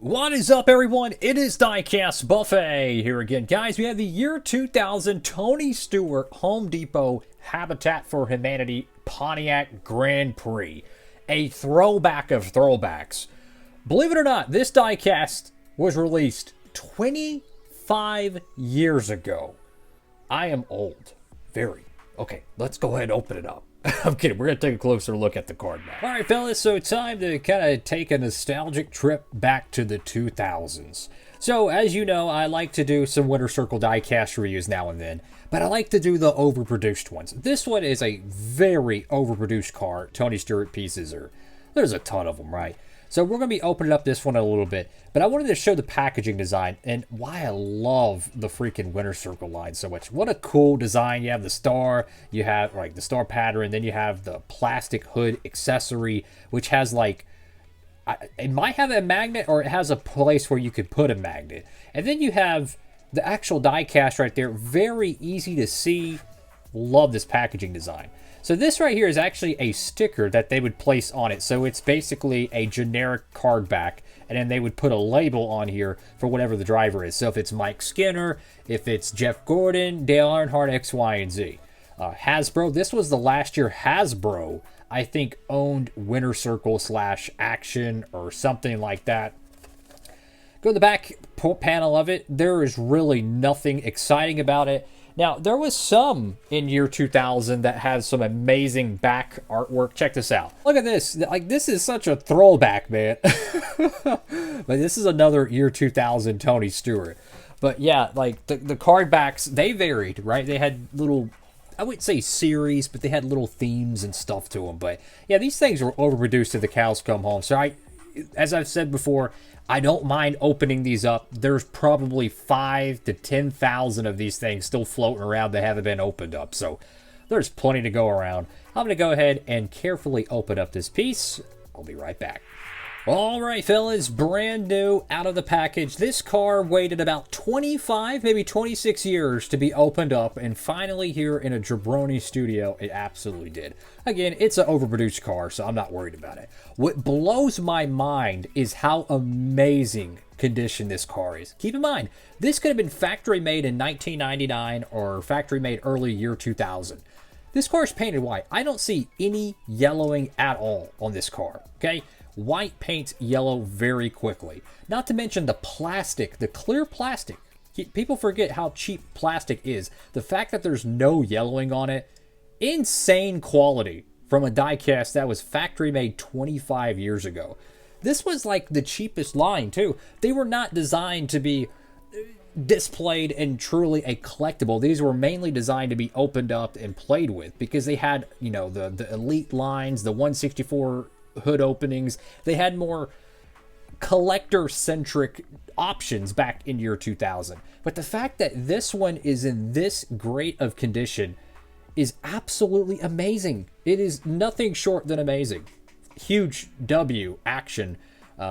What is up, everyone? It is Diecastbuffet here again. Guys, we have the year 2000 Tony Stewart Home Depot Habitat for Humanity Pontiac Grand Prix. A throwback of throwbacks. Believe it or not, this diecast was released 25 years ago. I am old. Very. Okay, let's go ahead and open it up. I'm kidding. We're going to take a closer look at the card now. All right, fellas, so time to kind of take a nostalgic trip back to the 2000s. So, as you know, I like to do some Winter Circle diecast reviews now and then, but I like to do the overproduced ones. This one is a very overproduced car. Tony Stewart pieces there's a ton of them, right? So we're going to be opening up this one a little bit, but I wanted to show the packaging design and why I love the freaking Winter Circle line so much. What a cool design. You have the star, you have like the star pattern, then you have the plastic hood accessory, which has like, it might have a magnet or it has a place where you could put a magnet. And then you have the actual die cast right there. Very easy to see. Love this packaging design. So this right here is actually a sticker that they would place on it. So it's basically a generic card back, and then they would put a label on here for whatever the driver is. So if it's Mike Skinner, if it's Jeff Gordon, Dale Earnhardt, X, Y, and Z. Hasbro, this was the last year Hasbro, I think, owned Winter Circle / Action or something like that. Go to the back panel of it. There is really nothing exciting about it. Now, there was some in year 2000 that had some amazing back artwork. Check this out. Look at this. Like, this is such a throwback, man. But this is another year 2000 Tony Stewart. But yeah, like the card backs, they varied, right? They had little, I wouldn't say series, but they had little themes and stuff to them. But yeah, these things were overproduced till the cows come home. So as I've said before, I don't mind opening these up. There's probably 5,000 to 10,000 of these things still floating around that haven't been opened up. So there's plenty to go around. I'm going to go ahead and carefully open up this piece. I'll be right back. All right, fellas, brand new out of the package. This car waited about 25, maybe 26 years to be opened up, and finally here in a jabroni studio, it absolutely did. Again, it's an overproduced car, so I'm not worried about it. What blows my mind is how amazing condition this car is. Keep in mind, this could have been factory made in 1999 or factory made early year 2000. This car is painted white. I don't see any yellowing at all on this car, okay? White paints yellow very quickly. Not to mention the plastic, the clear plastic. People forget how cheap plastic is. The fact that there's no yellowing on it, insane quality from a diecast that was factory made 25 years ago. This was like the cheapest line too. They were not designed to be displayed and truly a collectible. These were mainly designed to be opened up and played with because they had, you know, the elite lines, the 164 hood openings. They had more collector-centric options back in year 2000. But the fact that this one is in this great of condition is absolutely amazing. It is nothing short than amazing. Huge W action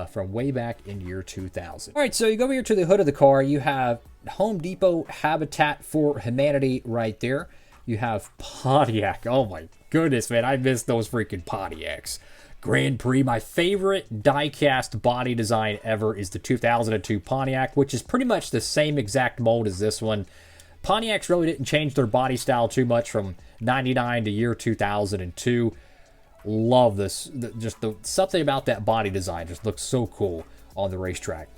from way back in year 2000. All right, so you go over here to the hood of the car. You have Home Depot Habitat for Humanity right there. You have Pontiac. Oh my goodness, man. I miss those freaking Pontiacs. Grand Prix. My favorite diecast body design ever is the 2002 Pontiac, which is pretty much the same exact mold as this one. Pontiacs really didn't change their body style too much from 99 to year 2002. Love this. Something about that body design just looks so cool on the racetrack.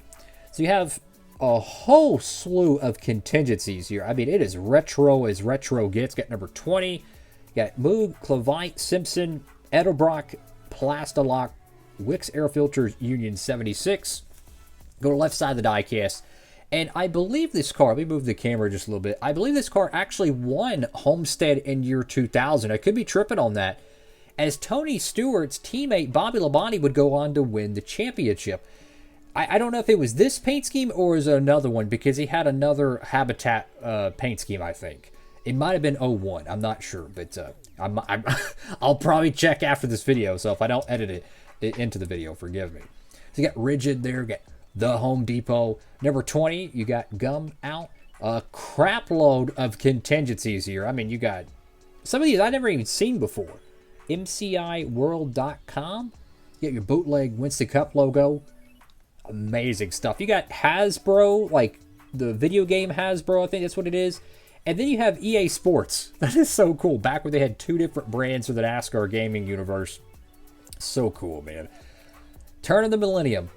So you have a whole slew of contingencies here. I mean, it is retro as retro gets. Got number 20. You got Moog, Clevite, Simpson, Edelbrock, Plastalock, Wix Air Filters, Union 76. Go to the left side of the diecast. And I believe this car, let me move the camera just a little bit. I believe this car actually won Homestead in year 2000. I could be tripping on that. As Tony Stewart's teammate Bobby Labonte would go on to win the championship. I don't know if it was this paint scheme or is it another one because he had another Habitat paint scheme, I think. It might have been 01. I'm not sure, but I'll probably check after this video. So if I don't edit it into the video, forgive me. So you got Rigid there. You got the Home Depot. Number 20, you got Gum Out. A crap load of contingencies here. I mean, you got some of these I've never even seen before. MCIworld.com. You got your bootleg Winston Cup logo. Amazing stuff. You got Hasbro, like the video game Hasbro, I think that's what it is. And then you have EA Sports. That is so cool. Back when they had two different brands for the NASCAR gaming universe. So cool, man. Turn of the Millennium.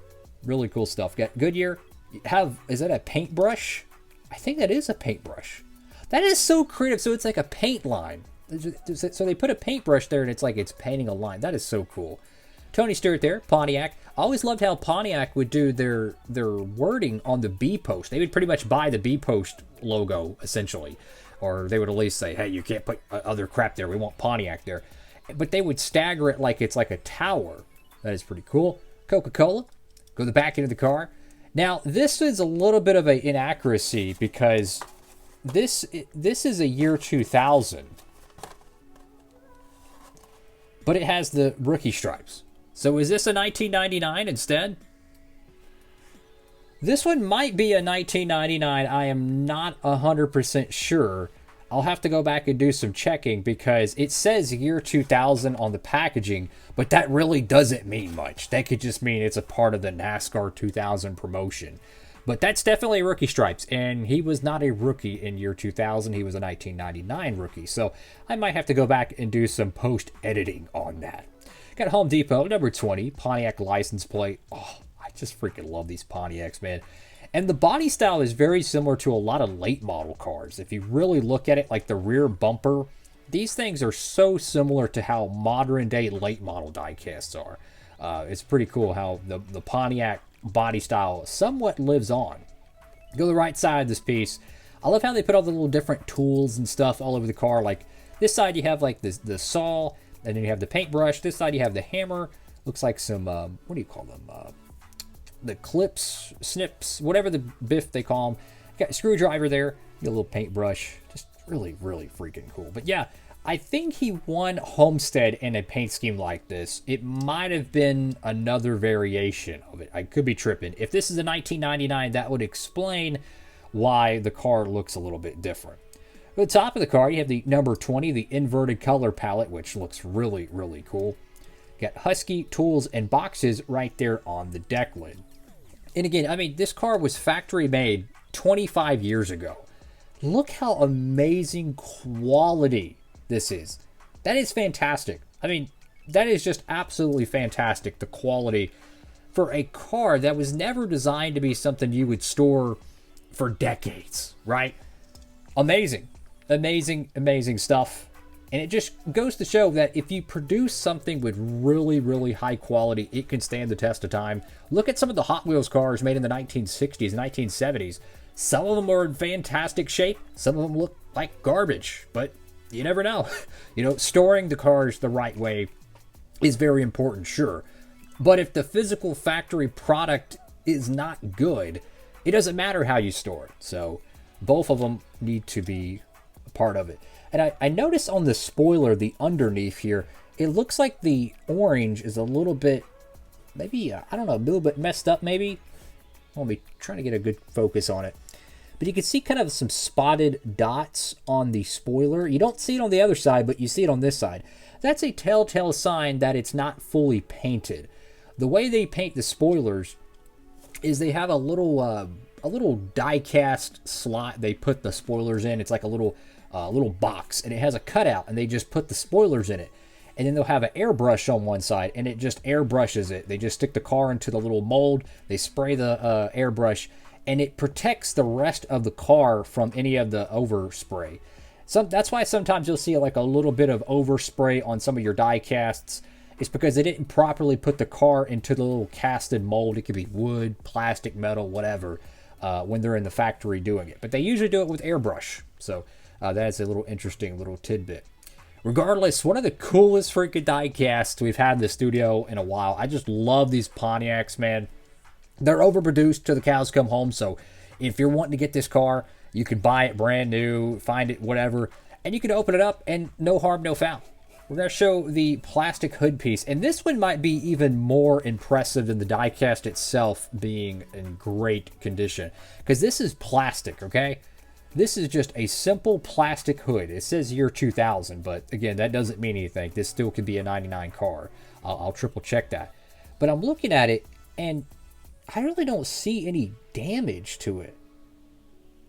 Really cool stuff. Got Goodyear. Is that a paintbrush? I think that is a paintbrush. That is so creative. So it's like a paint line. So they put a paintbrush there and it's like it's painting a line. That is so cool. Tony Stewart there, Pontiac. I always loved how Pontiac would do their wording on the B post. They would pretty much buy the B post logo, essentially. Or they would at least say, hey, you can't put other crap there. We want Pontiac there. But they would stagger it like it's like a tower. That is pretty cool. Coca-Cola. Go the back end of the car. Now, this is a little bit of an inaccuracy because this is a year 2000. But it has the rookie stripes. So is this a 1999 instead? This one might be a 1999. I am not 100% sure. I'll have to go back and do some checking because it says year 2000 on the packaging, but that really doesn't mean much. That could just mean it's a part of the NASCAR 2000 promotion. But that's definitely rookie stripes, and he was not a rookie in year 2000. He was a 1999 rookie, so I might have to go back and do some post-editing on that. Got Home Depot, number 20, Pontiac license plate. Oh, I just freaking love these Pontiacs, man. And the body style is very similar to a lot of late model cars. If you really look at it, like the rear bumper, these things are so similar to how modern day late model diecasts are. It's pretty cool how the Pontiac body style somewhat lives on. Go to the right side of this piece. I love how they put all the little different tools and stuff all over the car. Like this side you have like the saw, and then you have the paintbrush. This side you have the hammer. Looks like some, what do you call them? The clips, snips, whatever the biff they call them. Got a screwdriver there. Got a little paintbrush. Just really, really freaking cool. But yeah, I think he won Homestead in a paint scheme like this. It might have been another variation of it. I could be tripping. If this is a 1999, that would explain why the car looks a little bit different. At the top of the car, you have the number 20, the inverted color palette, which looks really, really cool. Got Husky tools and boxes right there on the deck lid. And again, I mean, this car was factory made 25 years ago. Look how amazing quality this is. That is fantastic. I mean, that is just absolutely fantastic, the quality for a car that was never designed to be something you would store for decades, right? Amazing. Amazing, amazing stuff. And it just goes to show that if you produce something with really, really high quality, it can stand the test of time. Look at some of the Hot Wheels cars made in the 1960s and 1970s. Some of them are in fantastic shape. Some of them look like garbage, but you never know. You know, storing the cars the right way is very important, sure. But if the physical factory product is not good, it doesn't matter how you store it. So both of them need to be a part of it. And I notice on the spoiler, the underneath here, it looks like the orange is a little bit, maybe, I don't know, a little bit messed up maybe. I'll be trying to get a good focus on it. But you can see kind of some spotted dots on the spoiler. You don't see it on the other side, but you see it on this side. That's a telltale sign that it's not fully painted. The way they paint the spoilers is they have a little die-cast slot they put the spoilers in. It's like a little box, and it has a cutout, and they just put the spoilers in it. And then they'll have an airbrush on one side, and it just airbrushes it. They just stick the car into the little mold, they spray the airbrush, and it protects the rest of the car from any of the overspray. That's why sometimes you'll see like a little bit of overspray on some of your die casts. It's because they didn't properly put the car into the little casted mold. It could be wood, plastic, metal, whatever, when they're in the factory doing it. But they usually do it with airbrush. So that's a little interesting little tidbit. Regardless, one of the coolest freaking die casts we've had in the studio in a while. I just love these Pontiacs, man. They're overproduced till the cows come home. So if you're wanting to get this car, you can buy it brand new, find it, whatever, and you can open it up and no harm, no foul. We're going to show the plastic hood piece, and this one might be even more impressive than the diecast itself being in great condition, because this is plastic, okay? This is just a simple plastic hood. It says year 2000, but again, that doesn't mean anything. This still could be a 99 car. I'll triple check that. But I'm looking at it, and I really don't see any damage to it.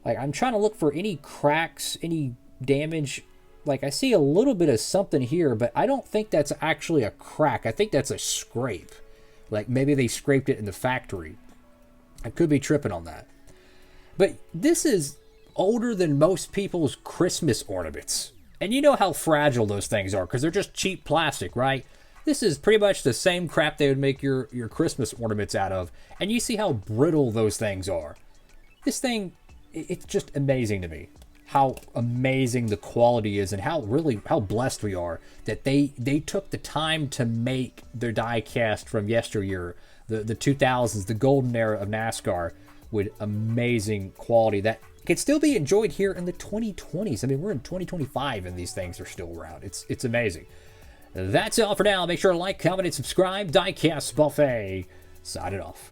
Like, I'm trying to look for any cracks, any damage. Like, I see a little bit of something here, but I don't think that's actually a crack. I think that's a scrape. Like, maybe they scraped it in the factory. I could be tripping on that. But this is older than most people's Christmas ornaments. And you know how fragile those things are, because they're just cheap plastic, right? This is pretty much the same crap they would make your Christmas ornaments out of. And you see how brittle those things are. This thing, it's just amazing to me how amazing the quality is, and how blessed we are that they took the time to make their die cast from yesteryear, the 2000s, the golden era of NASCAR, with amazing quality that can still be enjoyed here in the 2020s. I mean, we're in 2025 and these things are still around. It's amazing. That's all for now. Make sure to like, comment, and subscribe. Diecast Buffet, signing off.